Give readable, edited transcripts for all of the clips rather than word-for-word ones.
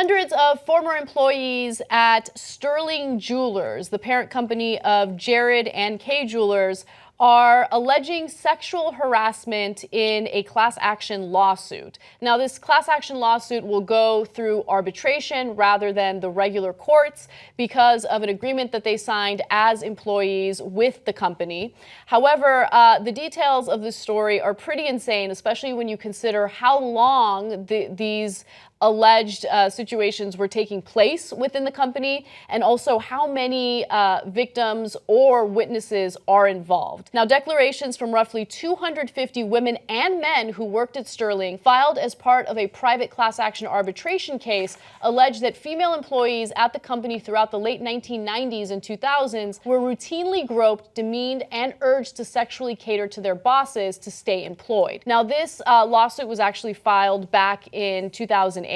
Hundreds of former employees at Sterling Jewelers, the parent company of Jared and Kay Jewelers, are alleging sexual harassment in a class action lawsuit. Now, this class action lawsuit will go through arbitration rather than the regular courts because of an agreement that they signed as employees with the company. However, the details of this story are pretty insane, especially when you consider how long these alleged situations were taking place within the company, and also how many victims or witnesses are involved. Now, declarations from roughly 250 women and men who worked at Sterling, filed as part of a private class action arbitration case, allege that female employees at the company throughout the late 1990s and 2000s were routinely groped, demeaned, and urged to sexually cater to their bosses to stay employed. Now, this lawsuit was actually filed back in 2008.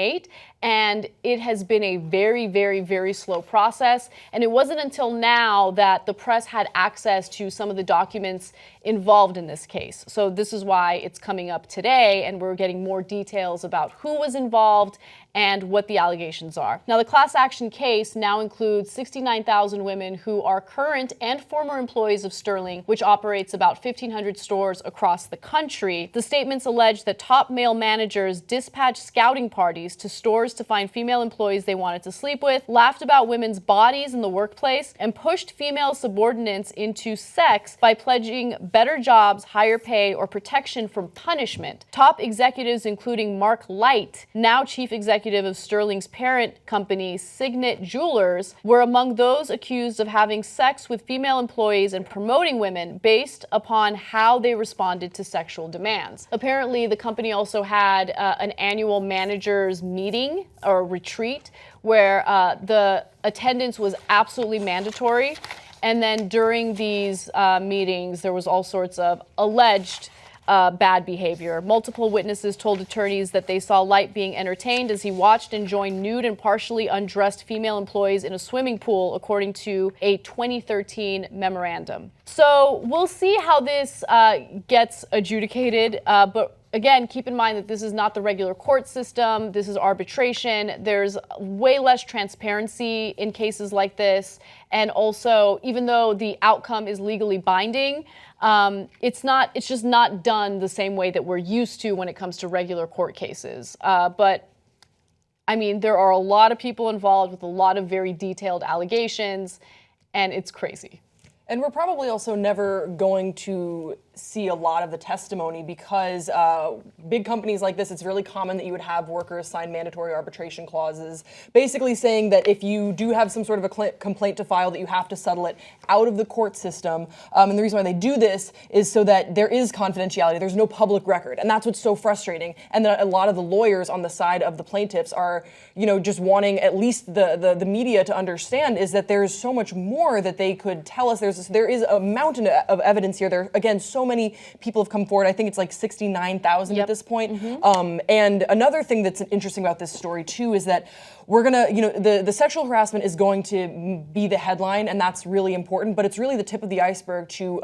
And it has been a very, very, very slow process. And it wasn't until now that the press had access to some of the documents involved in this case. So this is why it's coming up today, and we're getting more details about who was involved and what the allegations are. Now, the class action case now includes 69,000 women who are current and former employees of Sterling, which operates about 1,500 stores across the country. The statements allege that top male managers dispatched scouting parties to stores to find female employees they wanted to sleep with, laughed about women's bodies in the workplace, and pushed female subordinates into sex by pledging better jobs, higher pay, or protection from punishment. Top executives, including Mark Light, now chief executive of Sterling's parent company, Signet Jewelers, were among those accused of having sex with female employees and promoting women based upon how they responded to sexual demands. Apparently, the company also had an annual managers meeting or retreat where the attendance was absolutely mandatory. And then during these meetings, there was all sorts of alleged bad behavior. Multiple witnesses told attorneys that they saw Light being entertained as he watched and joined nude and partially undressed female employees in a swimming pool, according to a 2013 memorandum. So we'll see how this gets adjudicated, but again, keep in mind that this is not the regular court system. This is arbitration. There's way less transparency in cases like this. And also, even though the outcome is legally binding, it's just not done the same way that we're used to when it comes to regular court cases. But I mean, there are a lot of people involved with a lot of very detailed allegations, and it's crazy. And we're probably also never going to see a lot of the testimony because big companies like this, it's really common that you would have workers sign mandatory arbitration clauses, basically saying that if you do have some sort of a complaint to file, that you have to settle it out of the court system. And the reason why they do this is so that there is confidentiality. There's no public record. And that's what's so frustrating. And that a lot of the lawyers on the side of the plaintiffs are, just wanting at least the media to understand is that there's so much more that they could tell us. There is a mountain of evidence here. There, again, so many people have come forward. I think it's like 69,000 at this point. Mm-hmm. And another thing that's interesting about this story, too, is that we're going to, the sexual harassment is going to be the headline, and that's really important, but it's really the tip of the iceberg to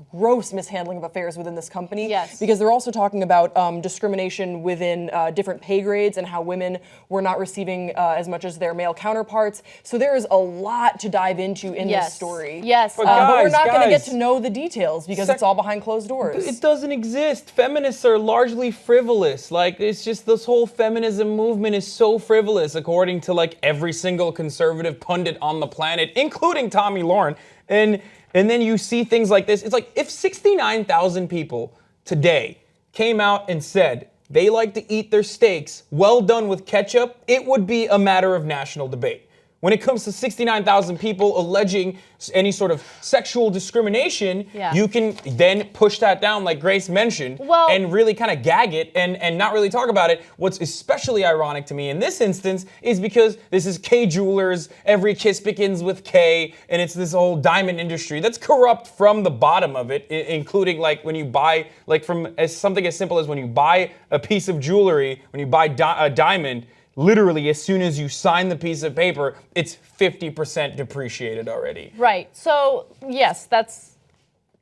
gross mishandling of affairs within this company. Yes. Because they're also talking about discrimination within different pay grades and how women were not receiving as much as their male counterparts. So there is a lot to dive into in this story. Yes. But we're not going to get to know the details because it's all behind closed doors. It doesn't exist. Feminists are largely frivolous. Like, it's just this whole feminism movement is so frivolous, according to like every single conservative pundit on the planet, including Tommy Lauren. And then you see things like this. It's like if 69,000 people today came out and said they like to eat their steaks well done with ketchup, it would be a matter of national debate. When it comes to 69,000 people alleging any sort of sexual discrimination, you can then push that down, like Grace mentioned, and really kind of gag it and not really talk about it. What's especially ironic to me in this instance is because this is Kay Jewelers, every kiss begins with K, and it's this whole diamond industry that's corrupt from the bottom of it, including like when you buy, like from something as simple as when you buy a piece of jewelry, when you buy a diamond, literally, as soon as you sign the piece of paper, it's 50% depreciated already. Right. So, yes, that's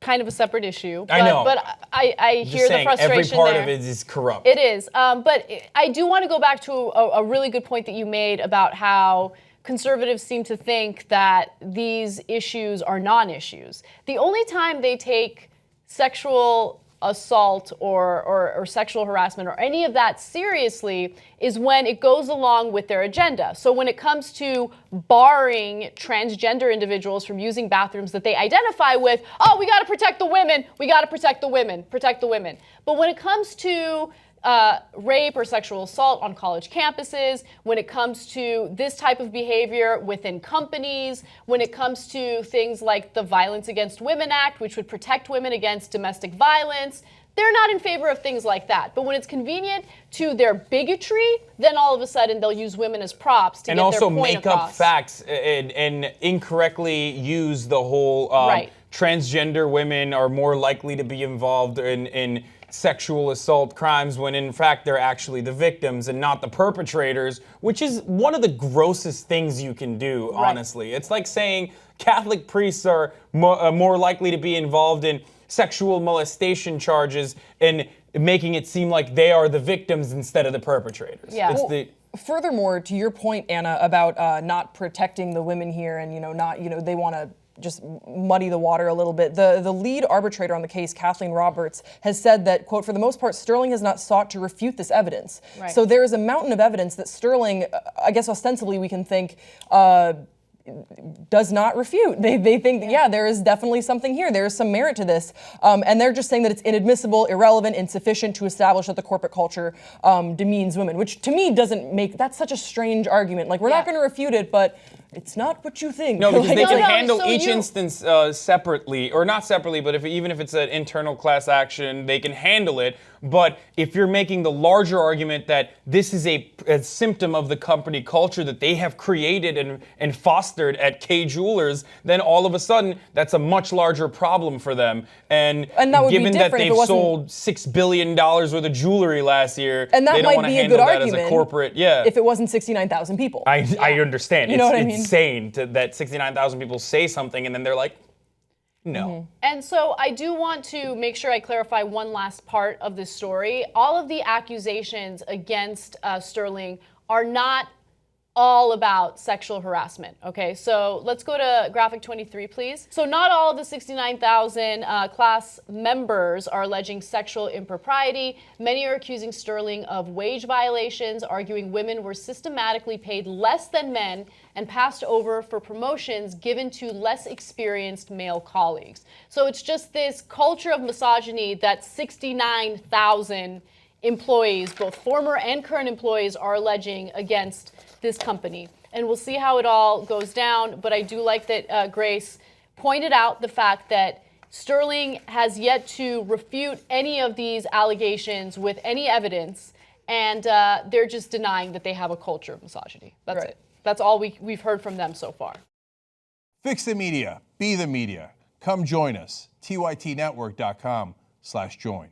kind of a separate issue. I know. But I Just hear the saying, frustration every part there. of it is corrupt. It is. But I do want to go back to a really good point that you made about how conservatives seem to think that these issues are non-issues. The only time they take sexual assault or sexual harassment or any of that seriously is when it goes along with their agenda. So when it comes to barring transgender individuals from using bathrooms that they identify with, oh, we got to protect the women, we got to protect the women, protect the women. But when it comes to rape or sexual assault on college campuses, when it comes to this type of behavior within companies, when it comes to things like the Violence Against Women Act, which would protect women against domestic violence, they're not in favor of things like that. But when it's convenient to their bigotry, then all of a sudden they'll use women as props to and get also their point make across. up facts and incorrectly use the whole Right. transgender women are more likely to be involved in sexual assault crimes when in fact they're actually the victims and not the perpetrators, which is one of the grossest things you can do, honestly. It's like saying Catholic priests are more likely to be involved in sexual molestation charges and making it seem like they are the victims instead of the perpetrators. Yeah. It's Furthermore, to your point, Anna, about not protecting the women here and, they want to just muddy the water a little bit. The lead arbitrator on the case, Kathleen Roberts, has said that, quote, for the most part, Sterling has not sought to refute this evidence. Right. So there is a mountain of evidence that Sterling, I guess ostensibly we can think, does not refute. They think, yeah, there is definitely something here. There is some merit to this. And they're just saying that it's inadmissible, irrelevant, insufficient to establish that the corporate culture demeans women, which to me doesn't make, that's such a strange argument. Like, we're not going to refute it, but it's not what you think. No, because they can No, handle so each you- instance separately, or not separately, but even if it's an internal class action, they can handle it. But if you're making the larger argument that this is a symptom of the company culture that they have created and fostered at Kay Jewelers, then all of a sudden that's a much larger problem for them. And that would be given that different if they've it wasn't- sold $6 billion worth of jewelry last year, And that they don't might want to be a handle good that argument as a corporate. Yeah. if it wasn't 69,000 people. I understand. You know It's what I mean? insane that 69,000 people say something and then they're like, no. And so I do want to make sure I clarify one last part of this story. All of the accusations against Sterling are not all about sexual harassment, okay? So let's go to graphic 23, please. So not all of the 69,000 class members are alleging sexual impropriety. Many are accusing Sterling of wage violations, arguing women were systematically paid less than men and passed over for promotions given to less experienced male colleagues. So it's just this culture of misogyny that 69,000 employees, both former and current employees, are alleging against this company. And we'll see how it all goes down, but I do like that Grace pointed out the fact that Sterling has yet to refute any of these allegations with any evidence, and they're just denying that they have a culture of misogyny. That's it. That's all we've heard from them so far. Fix the media. Be the media. Come join us. TYTnetwork.com/join.